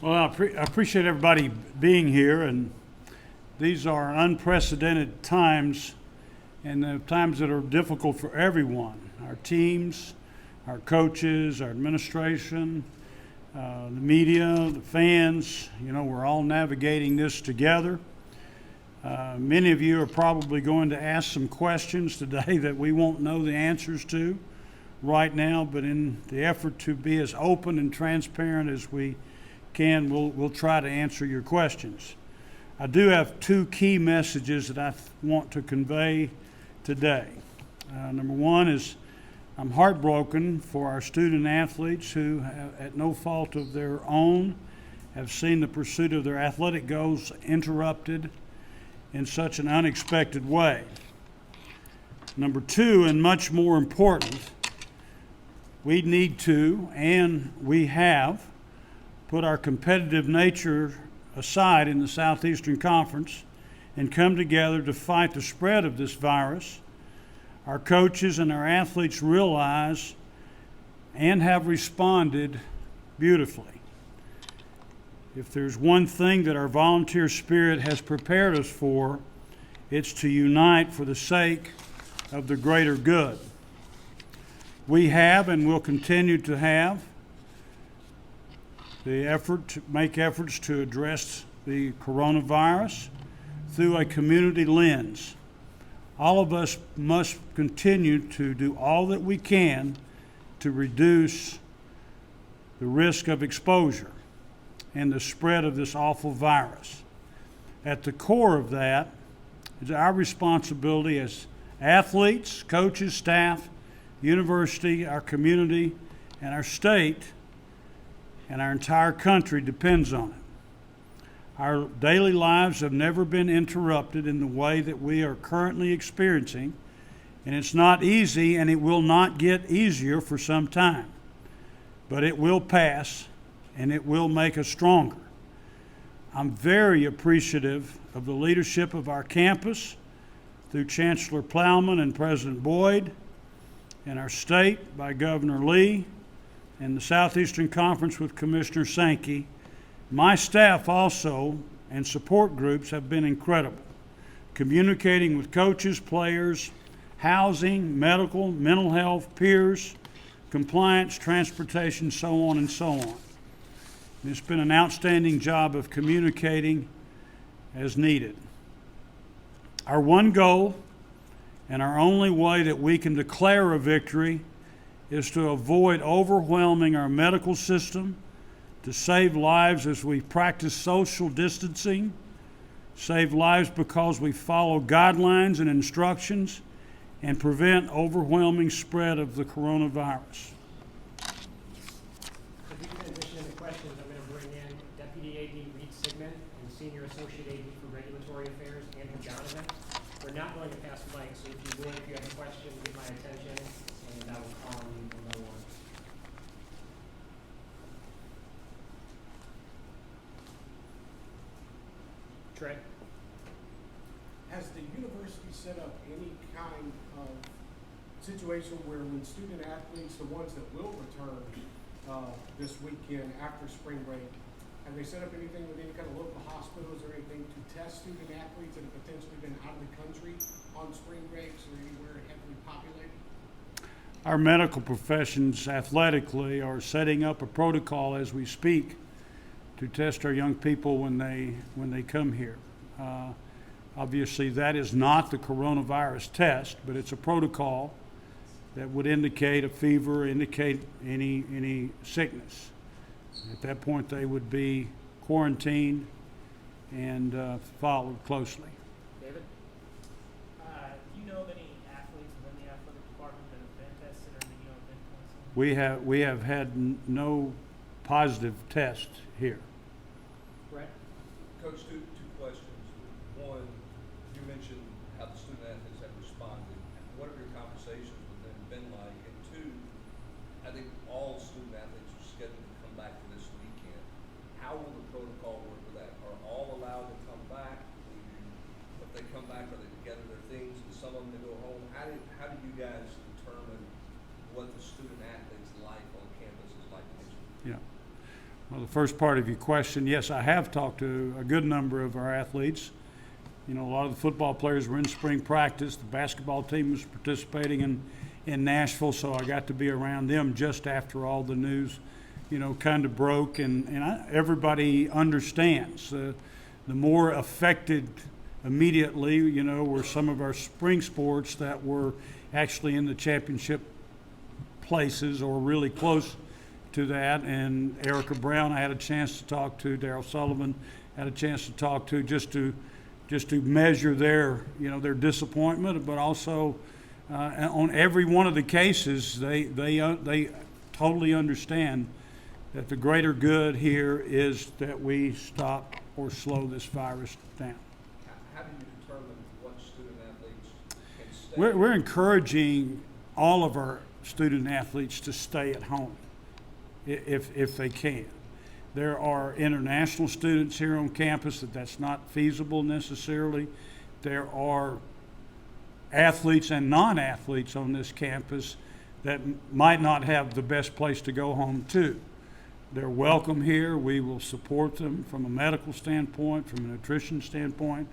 Well, I appreciate everybody being here, and these are unprecedented times, and the times that are difficult for everyone. Our teams, our coaches, our administration, the media, the fans, we're all navigating this together. Many of you are probably going to ask some questions today that we won't know the answers to right now, but in the effort to be as open and transparent as we can, we'll try to answer your questions. I do have two key messages that I want to convey today. Number one is I'm heartbroken for our student athletes who, at no fault of their own, have seen the pursuit of their athletic goals interrupted in such an unexpected way. Number two, and much more important, we need to, and we have, put our competitive nature aside in the Southeastern Conference and come together to fight the spread of this virus. Our coaches and our athletes realize and have responded beautifully. If there's one thing that our volunteer spirit has prepared us for, it's to unite for the sake of the greater good. We have and will continue to have the effort to make efforts to address the coronavirus through a community lens. All of us must continue to do all that we can to reduce the risk of exposure and the spread of this awful virus. At the core of that is our responsibility as athletes, coaches, staff, university, our community, and our state, and our entire country depends on it. Our daily lives have never been interrupted in the way that we are currently experiencing, and it's not easy, and it will not get easier for some time. But it will pass, and it will make us stronger. I'm very appreciative of the leadership of our campus through Chancellor Plowman and President Boyd, and our state by Governor Lee, and the Southeastern Conference with Commissioner Sankey. My staff also and support groups have been incredible, communicating with coaches, players, housing, medical, mental health, peers, compliance, transportation, so on and so on. It's been an outstanding job of communicating as needed. Our one goal and our only way that we can declare a victory is to avoid overwhelming our medical system, to save lives as we practice social distancing, save lives because we follow guidelines and instructions, and prevent overwhelming spread of the coronavirus. As we transition into questions, I'm going to bring in Deputy AD Reed Sigmund and Senior Associate AD for Regulatory Affairs, Andrew Donovan. We're not going to pass mics, so if you will, if you have a question, get my attention, and I will call on you from no one. Trey? Has the university set up any kind of situation where when student athletes, the ones that will return this weekend after spring break, have they set up anything with any kind of local hospitals or anything to test student athletes that have potentially been out of the country on spring breaks or anywhere heavily populated? Our medical professions athletically are setting up a protocol as we speak to test our young people when they come here. Obviously, that is not the coronavirus test, but it's a protocol that would indicate a fever, indicate any sickness. At that point, they would be quarantined and followed closely. David? Do you know of any athletes within the athletic department that have been tested or been quarantined? We have had no positive tests here. Brett? Coach, two questions. One, you mentioned how the student athletes have responded. What have your conversations with them been like? And two, I think all student athletes are scheduled to come back for this weekend. How will the protocol work with that? Are all allowed to come back? If they come back, are they to gather their things and some of them to go home? How do you guys determine what the student athlete's life on campus is like? Yeah. Well, the first part of your question, yes, I have talked to a good number of our athletes. You know, a lot of the football players were in spring practice. The basketball team was participating in Nashville, so I got to be around them just after all the news, you know, kind of broke. Everybody understands. The more affected immediately, you know, were some of our spring sports that were actually in the championship places or really close to that. And Erica Brown, I had a chance to talk to. Darryl Sullivan had a chance to talk to, just to measure their, you know, their disappointment, but also on every one of the cases, they totally understand that the greater good here is that we stop or slow this virus down. How do you determine what student athletes can stay? We're encouraging all of our student athletes to stay at home if they can. There are international students here on campus that's not feasible necessarily. There are athletes and non-athletes on this campus that might not have the best place to go home to. They're welcome here. We will support them from a medical standpoint, from a nutrition standpoint,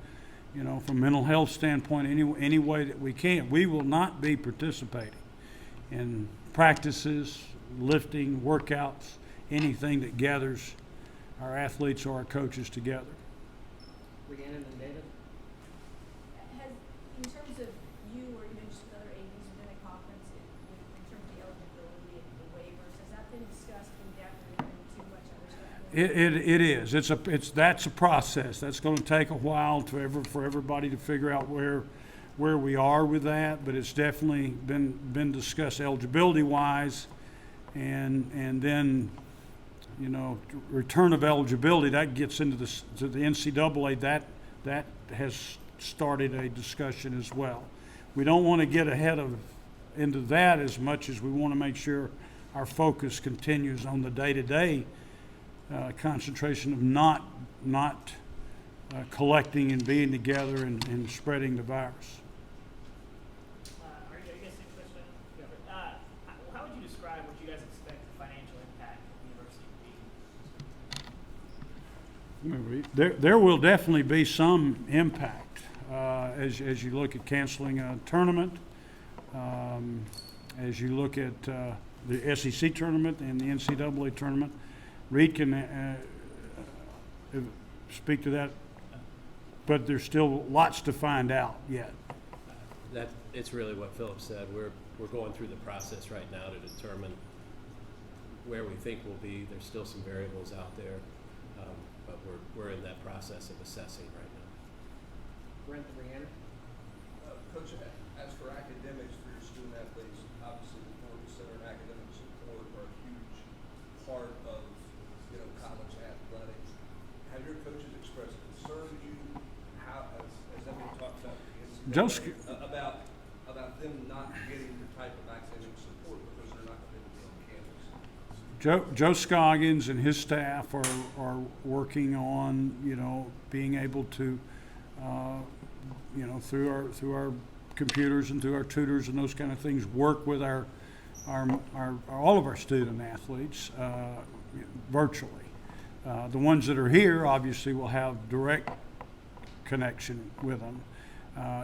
you know, from a mental health standpoint, any way that we can. We will not be participating in practices, lifting, workouts, anything that gathers our athletes or our coaches together. Rhiannon and David? Has, in terms of you or even just other ADs within a conference, in terms of the eligibility and the waivers, has that been discussed in depth or been too much other stuff? It is. That's a process. That's going to take a while for everybody to figure out where we are with that, but it's definitely been discussed eligibility wise, and then, you know, return of eligibility, that gets into to the NCAA. That has started a discussion as well. We don't want to get ahead into that as much as we want to make sure our focus continues on the day-to-day concentration of not collecting and being together and spreading the virus. I guess next question. How would you describe what you guys expect the financial impact of the university to be? There will definitely be some impact as you look at canceling a tournament, as you look at the SEC tournament and the NCAA tournament. Reed can speak to that, but there's still lots to find out yet. It's really what Philip said. We're going through the process right now to determine where we think we'll be. There's still some variables out there, but we're in that process of assessing right now. Brent and Rhiannon? Coach, as for academics for your student athletes, obviously the Ford Center and academic support are a huge part of, you know, college athletics. Have your coaches expressed concern to you? How has that been talked about with the NCAA about them not getting the type of academic support because they're not going to be on campus? Joe Scoggins and his staff are working on, you know, being able to, you know, through our computers and through our tutors and those kind of things, work with our all of our student athletes virtually. The ones that are here obviously will have direct connection with them.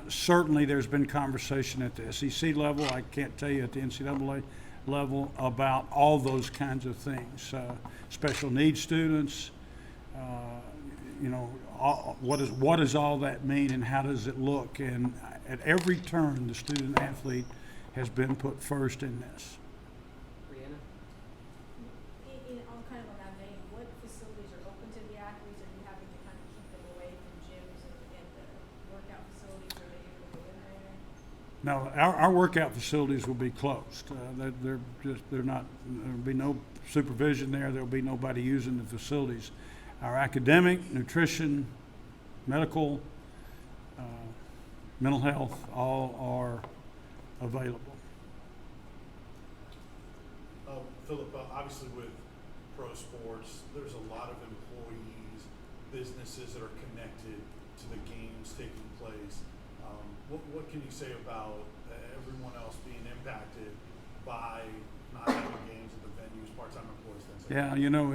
Certainly there's been conversation at the SEC level. I can't tell you at the NCAA level about all those kinds of things. Special needs students, you know, what does all that mean and how does it look? And at every turn, the student athlete has been put first in this. Rhiannon? On kind of on that vein, what facilities are open to the athletes? Are you having to kind of keep them away from gyms and the workout facilities? Are they able to go in there? No, our workout facilities will be closed. There'll be no supervision there. There'll be nobody using the facilities. Our academic, nutrition, medical, mental health, all are available. Philip, obviously with pro sports, there's a lot of employees, businesses that are connected to the games taking place. What can you say about everyone else being impacted by not having games at the venues, part-time employees, things like that? Yeah, you know,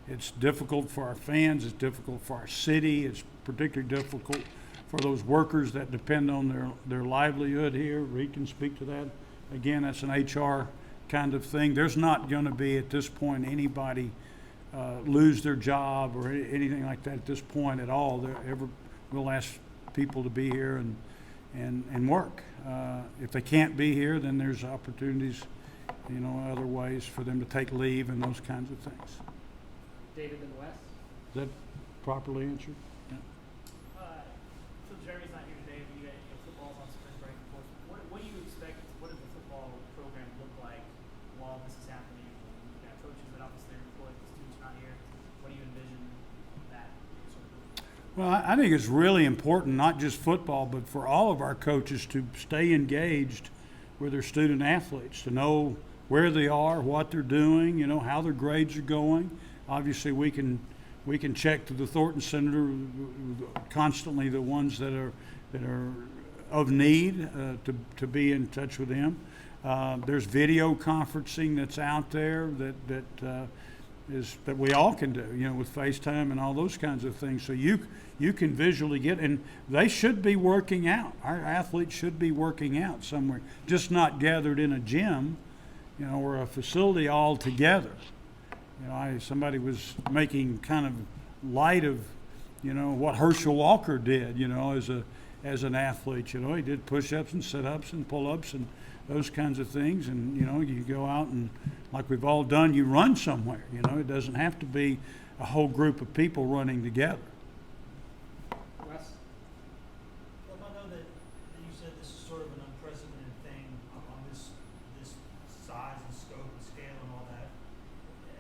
It's difficult for our fans, it's difficult for our city, it's particularly difficult for those workers that depend on their livelihood here. Reed can speak to that. Again, that's an HR kind of thing. There's not going to be at this point anybody lose their job or anything like that at this point at all. We'll ask people to be here and work. If they can't be here, then there's opportunities, other ways for them to take leave and those kinds of things. David and Wes? Is that properly answered? Yeah. So Jeremy's not here today, but you guys, football's on spring break, of course. What do you expect, what does the football program look like while this is happening? You've got coaches that obviously are employed, the students not here. What do you envision that sort of look like? Well, I think it's really important, not just football, but for all of our coaches to stay engaged with their student athletes, to know where they are, what they're doing, how their grades are going. Obviously, we can check to the Thornton Center constantly the ones that are of need to be in touch with them. There's video conferencing that's out there that we all can do, with FaceTime and all those kinds of things. So you can visually get, and they should be working out. Our athletes should be working out somewhere, just not gathered in a gym, or a facility all together. Somebody was making kind of light of, what Herschel Walker did, as an athlete. He did push-ups and sit-ups and pull-ups and those kinds of things. And, you go out and, like we've all done, you run somewhere. It doesn't have to be a whole group of people running together. Wes? Well, I know that you said this is sort of an unprecedented thing on this size and scope and scale and all that.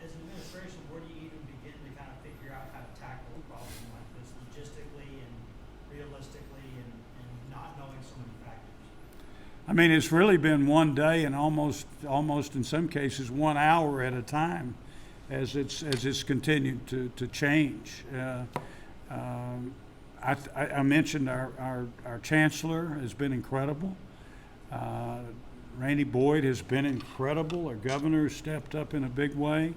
As an administration, where do you even begin to kind of figure out how to tackle a problem like this logistically and realistically and not knowing so many factors? I mean, it's really been one day and almost in some cases 1 hour at a time as it's continued to change. I mentioned our chancellor has been incredible. Randy Boyd has been incredible. Our governor has stepped up in a big way.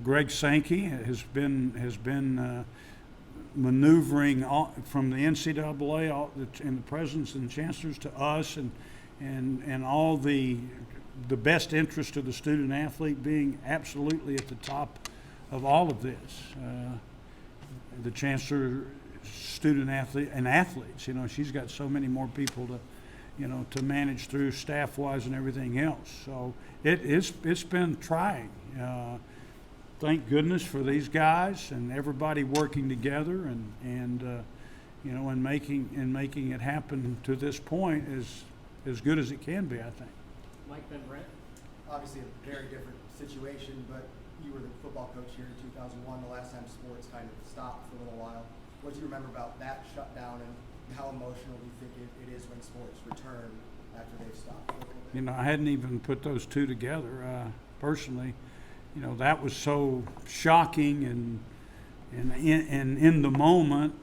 Greg Sankey has been maneuvering from the NCAA and the presidents and chancellors to us, and all the best interest of the student athlete being absolutely at the top of all of this. The chancellor, student athlete, and athletes. She's got so many more people to manage through staff-wise and everything else. So it's been trying. Thank goodness for these guys and everybody working together and making it happen to this point as good as it can be, I think. Mike, then Brent? Obviously a very different situation, but you were the football coach here in 2001, the last time sports kind of stopped for a little while. What do you remember about that shutdown, and how emotional do you think it is when sports return after they've stopped for a little bit? I hadn't even put those two together personally. That was so shocking and in the moment,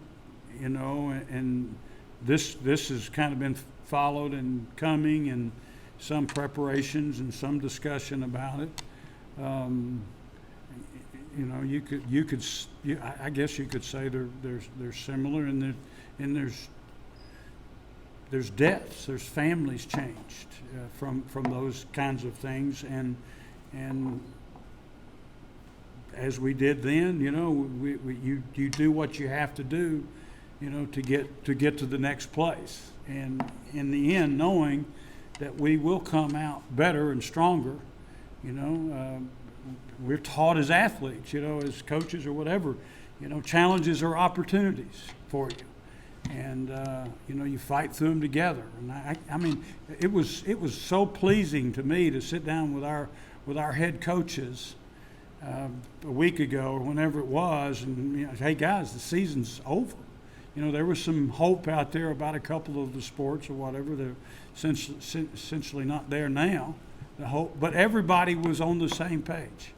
and this has kind of been followed and coming, and some preparations and some discussion about it. I guess you could say they're similar, and there's deaths, there's families changed from those kinds of things, and as we did then, you do what you have to do, to get to the next place, and in the end, knowing that we will come out better and stronger. We're taught as athletes, as coaches or whatever, challenges are opportunities for you, and you fight through them together. And I mean, it was so pleasing to me to sit down with our head coaches a week ago or whenever it was, and hey guys, the season's over. There was some hope out there about a couple of the sports or whatever. They're essentially not there now, the hope, but everybody was on the same page.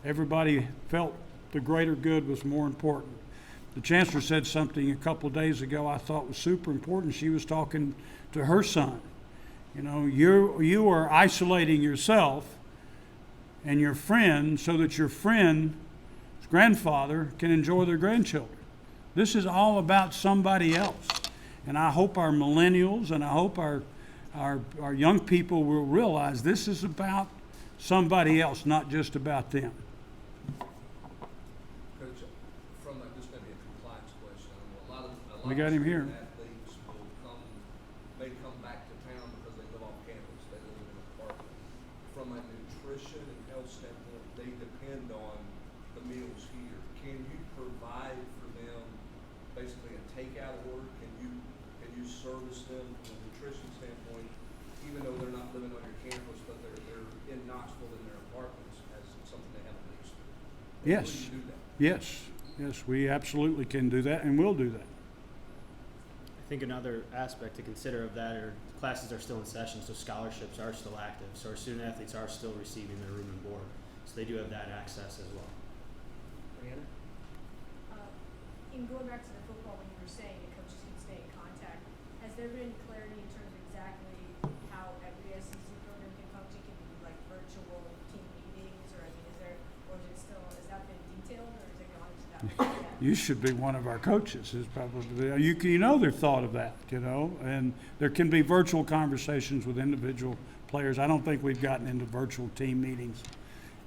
Everybody felt the greater good was more important. The chancellor said something a couple of days ago I thought was super important. She was talking to her son. You are isolating yourself and your friend so that your friend's grandfather can enjoy their grandchildren. This is all about somebody else. And I hope our millennials and I hope our young people will realize this is about somebody else, not just about them. Coach, from that, this may be a compliance question. I know a lot of We got him here. student athletes may come back to town because they live off campus, they live in an apartment. From a nutrition and health standpoint, they depend on the meals here. Can you provide for them basically a takeout order? Can you service them from a nutrition standpoint, even though they're not living on your campus, but they're in Knoxville in their apartments as something they have a lease to? Yes. Will you do that? Yes, we absolutely can do that and will do that. I think another aspect to consider of that are classes are still in session, so scholarships are still active. So our student athletes are still receiving their room and board. So they do have that access as well. Brianna? In going back to the football, when you were saying the coaches can stay in contact, has there been clarity in terms of exactly how every SEC program can function? Can it be like virtual team meetings, or I mean, is that been detailed, or is it gone into that yet? You should be one of our coaches. Is probably you know they've thought of that, and there can be virtual conversations with individual players. I don't think we've gotten into virtual team meetings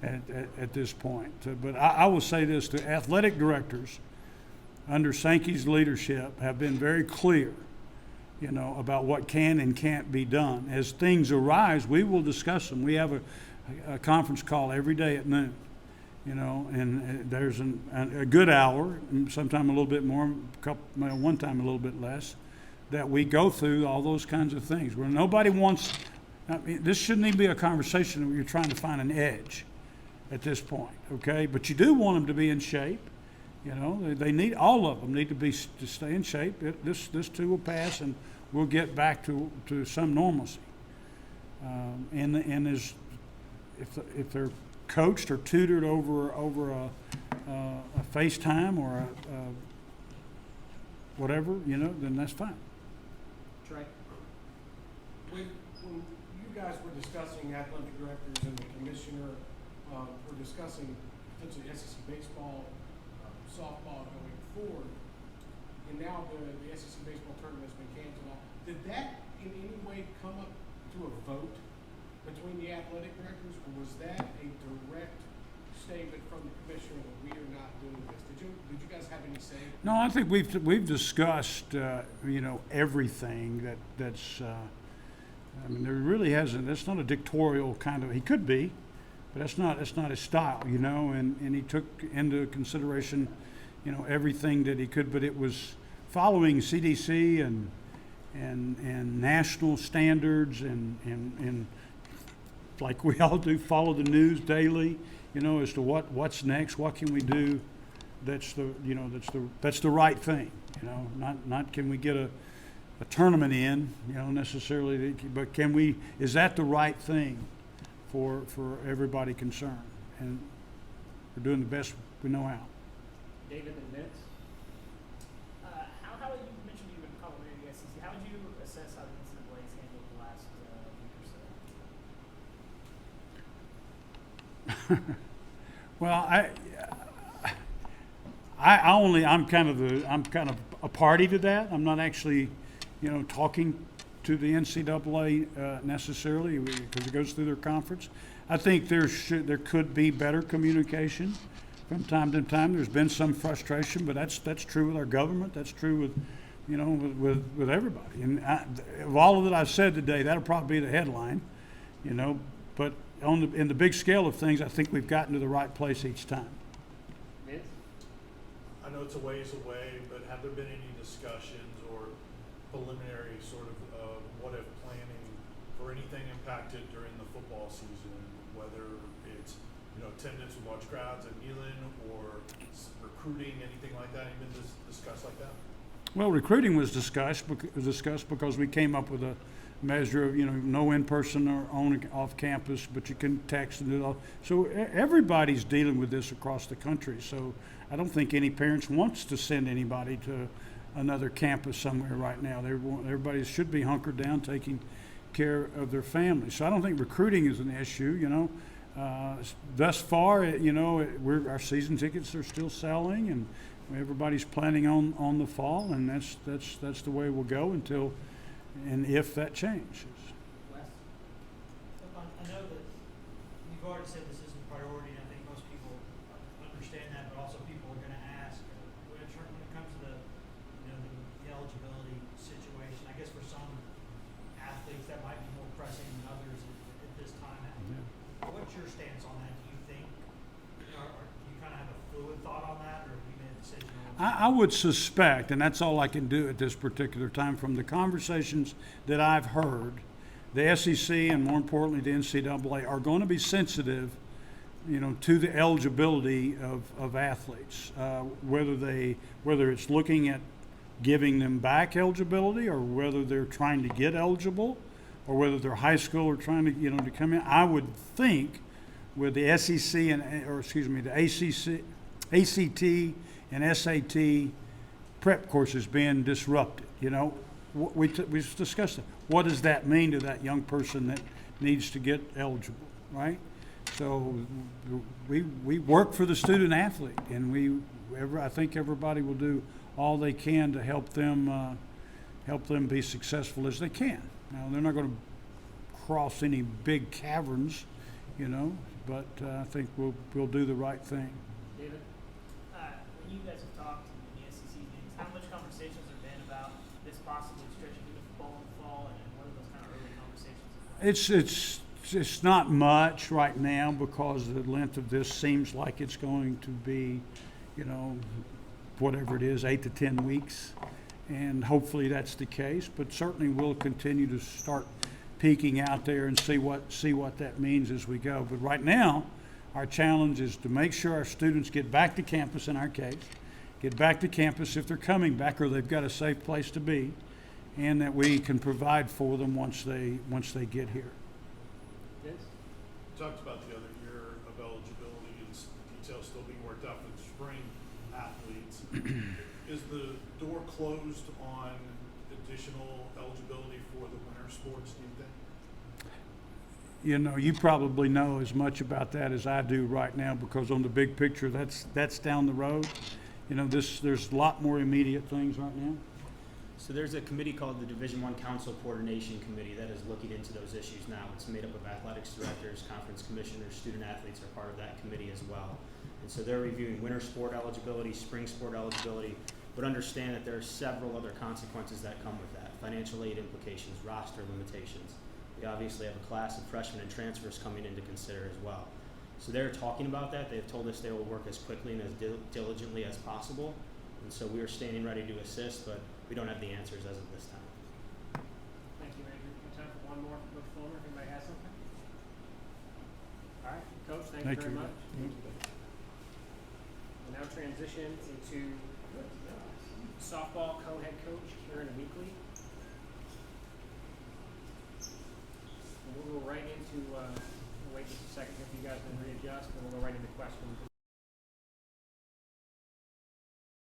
at this point. But I will say this: the athletic directors under Sankey's leadership have been very clear, about what can and can't be done. As things arise, we will discuss them. We have a conference call every day at noon, and there's a good hour, and sometime a little bit more, one time a little bit less, that we go through all those kinds of things. Where nobody wants, this shouldn't even be a conversation where you're trying to find an edge at this point, okay? But you do want them to be in shape. They need, all of them need to stay in shape. This too will pass, and we'll get back to some normalcy. And if they're coached or tutored over a FaceTime or a whatever, then that's fine. Trey? When you guys were discussing athletic directors and the commissioner, were discussing potentially SEC baseball, softball going forward, and now the SEC baseball tournament's been canceled. Did that in any way come up to a vote between the athletic directors, or was that a direct statement from the commissioner that we are not doing this? Did you guys have any say? No, I think we've discussed everything that's. There really hasn't. That's not a dictatorial kind of. He could be, but that's not his style, And he took into consideration, everything that he could. But it was following CDC and national standards and like we all do, follow the news daily, as to what's next, what can we do. That's the right thing, Not can we get a tournament in, necessarily, but is that the right thing for everybody concerned? And we're doing the best we know how. David and Vince? How would you mentioned you've been following the SEC? How would you assess how the NCAA has handled the last week or so? Well, I'm kind of a party to that. I'm not actually, talking to the NCAA necessarily because it goes through their conference. I think there could be better communication from time to time. There's been some frustration, but that's true with our government. That's true with everybody. And of all of that I've said today, that'll probably be the headline, But in the big scale of things, I think we've gotten to the right place each time. Vince? I know it's a ways away, but have there been any discussions or preliminary sort of what-if planning for anything impacted during the football season, whether it's attendance with large crowds at Neyland or recruiting, anything like that? Any been discussed like that? Well, recruiting was discussed because we came up with a measure of no in-person or off campus, but you can text and do it all. So everybody's dealing with this across the country. So I don't think any parents wants to send anybody to another campus somewhere right now. Everybody should be hunkered down, taking care of their families. So I don't think recruiting is an issue. Thus far, our season tickets are still selling, and everybody's planning on the fall, and that's the way we'll go until and if that changes. Wes? I know that you've already said this isn't a priority, and I think most people understand that, but also people are gonna ask, when it comes to the eligibility situation, I guess for some athletes, that might be more pressing than others at this time. What's your stance on that? Do you think, do you kind of have a fluid thought on that, or have you made a decision on I would suspect, and that's all I can do at this particular time, from the conversations that I've heard, the SEC and more importantly the NCAA are going to be sensitive, to the eligibility of athletes, whether it's looking at giving them back eligibility, or whether they're trying to get eligible, or whether they're high school or trying to to come in. I would think with the SEC the ACT and SAT prep courses being disrupted, we discussed it. What does that mean to that young person that needs to get eligible, right? So we work for the student athlete, and I think everybody will do all they can to help them be successful as they can. Now, they're not going to cross any big caverns, but I think we'll do the right thing. David? When you guys have talked in the SEC meetings, how much conversations have been about this possibly stretching into football in the fall, and what are those kind of early conversations? It's not much right now because the length of this seems like it's going to be, whatever it is, 8 to 10 weeks. And hopefully that's the case, but certainly we'll continue to start peeking out there and see what that means as we go. But right now, our challenge is to make sure our students get back to campus, in our case, get back to campus if they're coming back or they've got a safe place to be, and that we can provide for them once they get here. Vince? You talked about the other year of eligibility and details still being worked out for the spring athletes. Is the door closed on additional eligibility for the winter sports, do you think? You probably know as much about that as I do right now, because on the big picture, that's down the road. There's a lot more immediate things right now. So there's a committee called the Division I Council Coordination Committee that is looking into those issues now. It's made up of athletics directors, conference commissioners, student athletes are part of that committee as well. And so they're reviewing winter sport eligibility, spring sport eligibility, but understand that there are several other consequences that come with that. Financial aid implications, roster limitations. We obviously have a class of freshmen and transfers coming in to consider as well. So they're talking about that. They've told us they will work as quickly and as diligently as possible. And so we are standing ready to assist, but we don't have the answers as of this time. Thank you, Andrew. We have time for one more from the floor, if anybody has something. All right, Coach, thank you very much. We'll now transition into softball co-head coach Kieran Weekly. And we'll go right into, wait just a second if you guys can readjust, and we'll go right into questions.